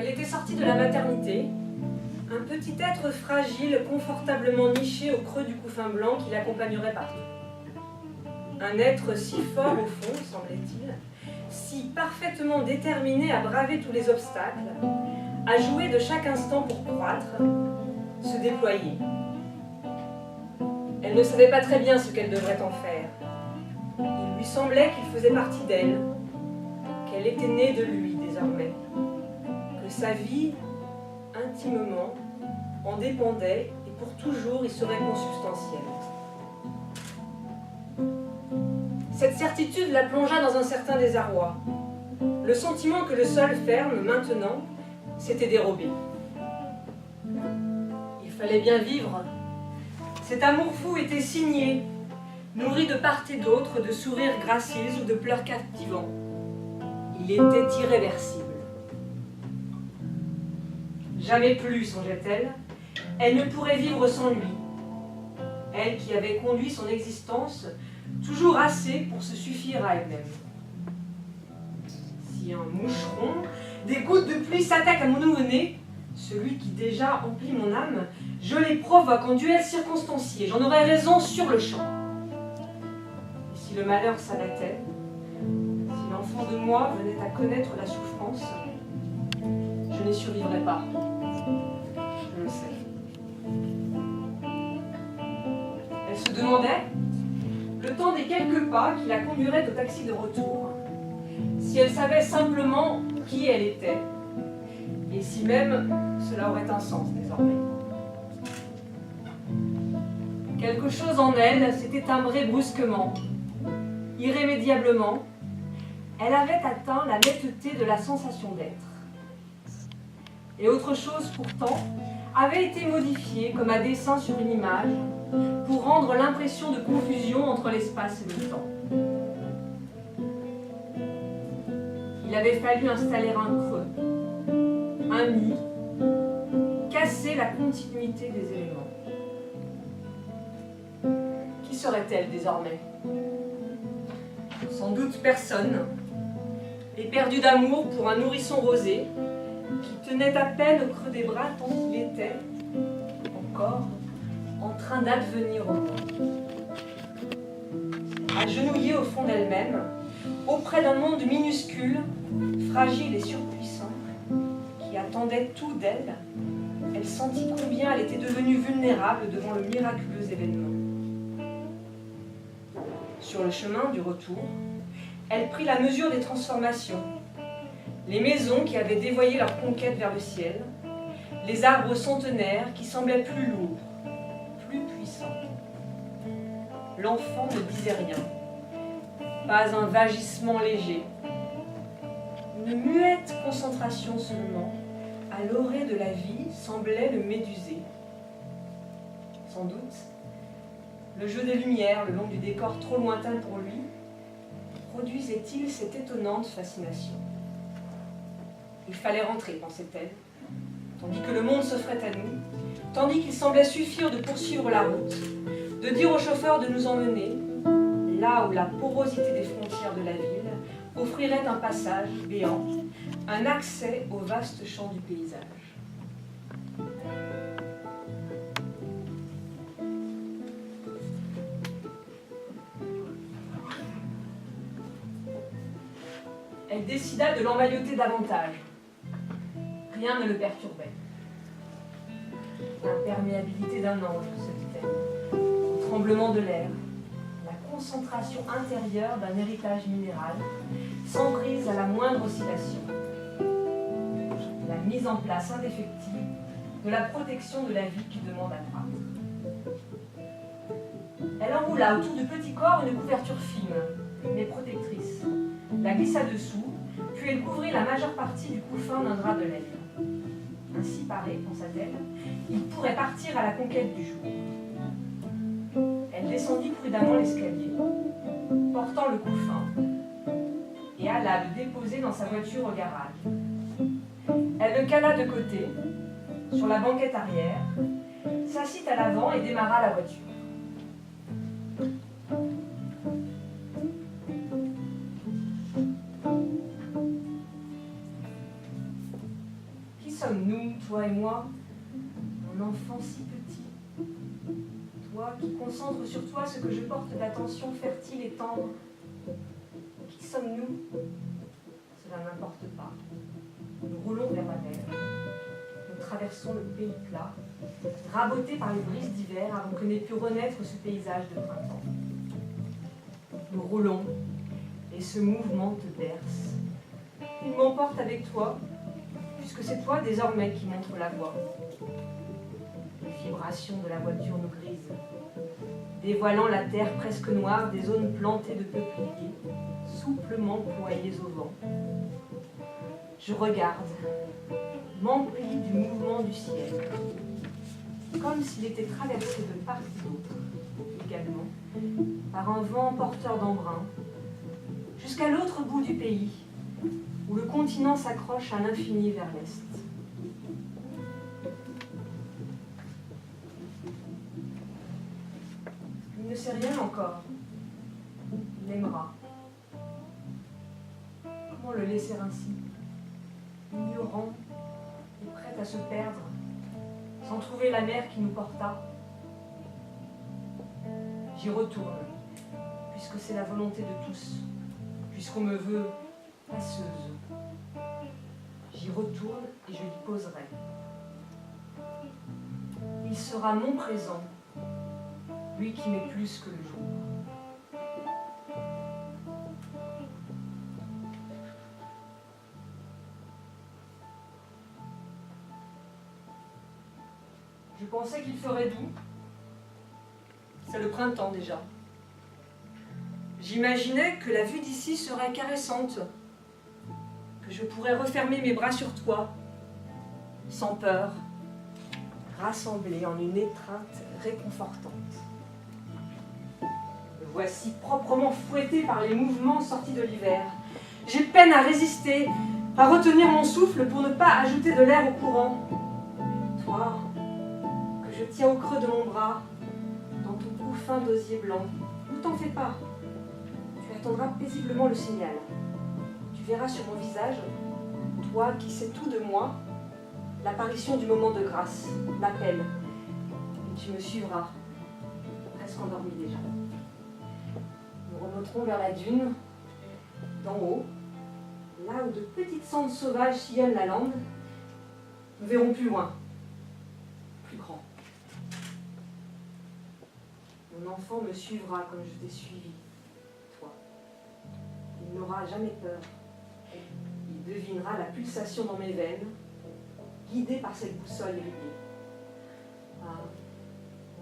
Elle était sortie de la maternité, un petit être fragile, confortablement niché au creux du couffin blanc qui l'accompagnerait partout. Un être si fort au fond, semblait-il, si parfaitement déterminé à braver tous les obstacles, à jouer de chaque instant pour croître, se déployer. Elle ne savait pas très bien ce qu'elle devrait en faire. Il lui semblait qu'il faisait partie d'elle, qu'elle était née de lui désormais, que sa vie, intimement, en dépendait et pour toujours y serait consubstantielle. Cette certitude la plongea dans un certain désarroi. Le sentiment que le sol ferme, maintenant, s'était dérobé. Il fallait bien vivre. Cet amour fou était signé, nourri de part et d'autre de sourires graciles ou de pleurs captivants. Il était irréversible. Jamais plus, songeait-elle, elle ne pourrait vivre sans lui. Elle qui avait conduit son existence toujours assez pour se suffire à elle-même. Si un moucheron, des gouttes de pluie s'attaquent à mon nouveau-né, celui qui déjà emplit mon âme, je les provoque en duel circonstancié, j'en aurais raison sur le champ. Et si le malheur s'arrêtait, si l'enfant de moi venait à connaître la souffrance, je n'y survivrais pas. Je le sais. Elle se demandait, le temps des quelques pas qui la conduiraient au taxi de retour, si elle savait simplement qui elle était, et si même cela aurait un sens désormais. Quelque chose en elle s'était timbré brusquement, irrémédiablement. Elle avait atteint la netteté de la sensation d'être. Et autre chose pourtant avait été modifiée comme à dessein sur une image pour rendre l'impression de confusion entre l'espace et le temps. Il avait fallu installer un creux, un nid, casser la continuité des éléments. Qui serait-elle désormais? Sans doute personne, éperdue d'amour pour un nourrisson rosé, qui tenait à peine au creux des bras tant qu'il était, encore, en train d'advenir au monde. Agenouillée au fond d'elle-même, auprès d'un monde minuscule, fragile et surpuissant, qui attendait tout d'elle, elle sentit combien elle était devenue vulnérable devant le miraculeux événement. Sur le chemin du retour, elle prit la mesure des transformations. Les maisons qui avaient dévoyé leur conquête vers le ciel, les arbres centenaires qui semblaient plus lourds, plus puissants. L'enfant ne disait rien, pas un vagissement léger, une muette concentration seulement, à l'orée de la vie, semblait le méduser. Sans doute, le jeu des lumières le long du décor trop lointain pour lui, produisait-il cette étonnante fascination. Il fallait rentrer, pensait-elle, tandis que le monde s'offrait à nous, tandis qu'il semblait suffire de poursuivre la route, de dire au chauffeur de nous emmener, là où la porosité des frontières de la ville offrirait un passage béant, un accès au vaste champ du paysage. Elle décida de l'emmailloter davantage. Rien ne le perturbait. L'imperméabilité d'un ange, se dit-elle, le tremblement de l'air, la concentration intérieure d'un héritage minéral, sans prise à la moindre oscillation. La mise en place indéfectible de la protection de la vie qui demande à croître. Elle enroula autour du petit corps une couverture fine, mais protectrice, la glissa dessous, puis elle couvrit la majeure partie du couffin d'un drap de laine. Ainsi paré, pensa-t-elle, il pourrait partir à la conquête du jour. Elle descendit prudemment l'escalier, portant le couffin, et alla le déposer dans sa voiture au garage. Elle le cala de côté, sur la banquette arrière, s'assit à l'avant et démarra la voiture. toi et moi, mon enfant si petit. Toi qui concentres sur toi ce que je porte d'attention fertile et tendre. Qui sommes-nous? Cela n'importe pas. Nous roulons vers la mer. Nous traversons le pays plat, raboté par les brises d'hiver avant que n'ait pu renaître ce paysage de printemps. Nous roulons et ce mouvement te berce. Il m'emporte avec toi, puisque c'est toi désormais qui montre la voie. Les vibrations de la voiture nous grisent, dévoilant la terre presque noire des zones plantées de peupliers, souplement ployés au vent. Je regarde, m'emplis du mouvement du ciel, comme s'il était traversé de part et d'autre, également, par un vent porteur d'embrun, jusqu'à l'autre bout du pays, où le continent s'accroche à l'infini vers l'est. Il ne sait rien encore. Il aimera. Comment le laisser ainsi, ignorant et prêt à se perdre, sans trouver la mer qui nous porta? J'y retourne, puisque c'est la volonté de tous, puisqu'on me veut passeuse. J'y retourne et je l'y poserai. Il sera mon présent, lui qui m'est plus que le jour. Je pensais qu'il ferait doux. C'est le printemps déjà. J'imaginais que la vue d'ici serait caressante, que je pourrais refermer mes bras sur toi, sans peur, rassemblés en une étreinte réconfortante. Me voici proprement fouetté par les mouvements sortis de l'hiver. J'ai peine à résister, à retenir mon souffle pour ne pas ajouter de l'air au courant. Toi, que je tiens au creux de mon bras, dans ton cou fin d'osier blanc, ne t'en fais pas. Tu attendras paisiblement le signal. Tu verras sur mon visage, toi qui sais tout de moi, l'apparition du moment de grâce, l'appel. Et tu me suivras, presque endormi déjà. Nous remonterons vers la dune, d'en haut, là où de petites cendres sauvages sillonnent la lande. Nous verrons plus loin, plus grand. Mon enfant me suivra comme je t'ai suivi, toi. Il n'aura jamais peur. Il devinera la pulsation dans mes veines, guidé par cette boussole irriguée. Ah,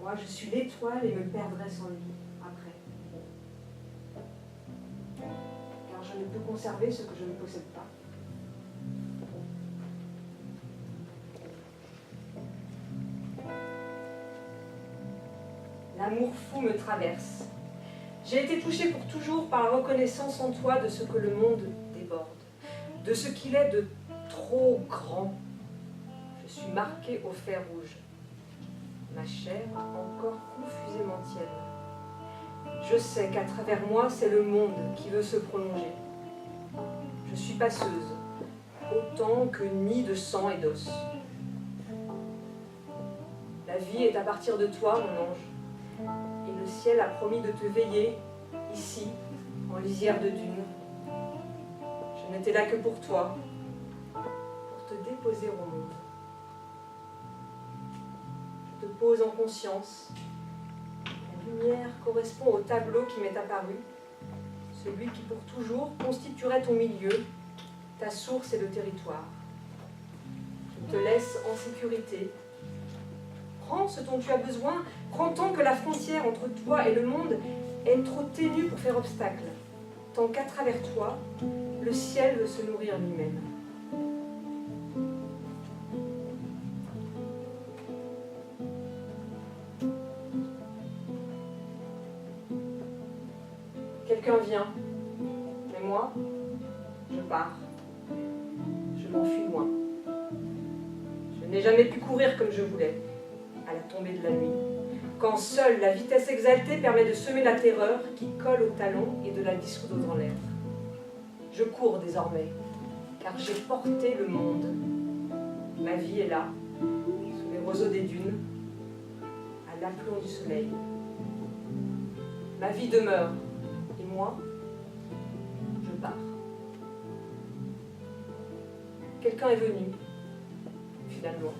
moi je suis l'étoile et me perdrai sans lui après. Car je ne peux conserver ce que je ne possède pas. L'amour fou me traverse. J'ai été touchée pour toujours par la reconnaissance en toi de ce que le monde déborde, de ce qu'il est de trop grand. Je suis marquée au fer rouge. Ma chair encore confusément tienne. Je sais qu'à travers moi, c'est le monde qui veut se prolonger. Je suis passeuse, autant que nid de sang et d'os. La vie est à partir de toi, mon ange. Et le ciel a promis de te veiller, ici, en lisière de dune. Je n'étais là que pour toi, pour te déposer au monde. Je te pose en conscience. La lumière correspond au tableau qui m'est apparu, celui qui pour toujours constituerait ton milieu, ta source et le territoire. Je te laisse en sécurité. Prends ce dont tu as besoin, prends tant que la frontière entre toi et le monde est trop ténue pour faire obstacle, tant qu'à travers toi, le ciel veut se nourrir lui-même. Quelqu'un vient, mais moi, je pars. Je m'enfuis loin. Je n'ai jamais pu courir comme je voulais, à la tombée de la nuit, quand seule la vitesse exaltée permet de semer la terreur qui colle au talon et de la dissoudre dans l'air. Je cours désormais, car j'ai porté le monde. Ma vie est là, les roseaux des dunes, à l'aplomb du soleil. Ma vie demeure, et moi, je pars. Quelqu'un est venu, finalement.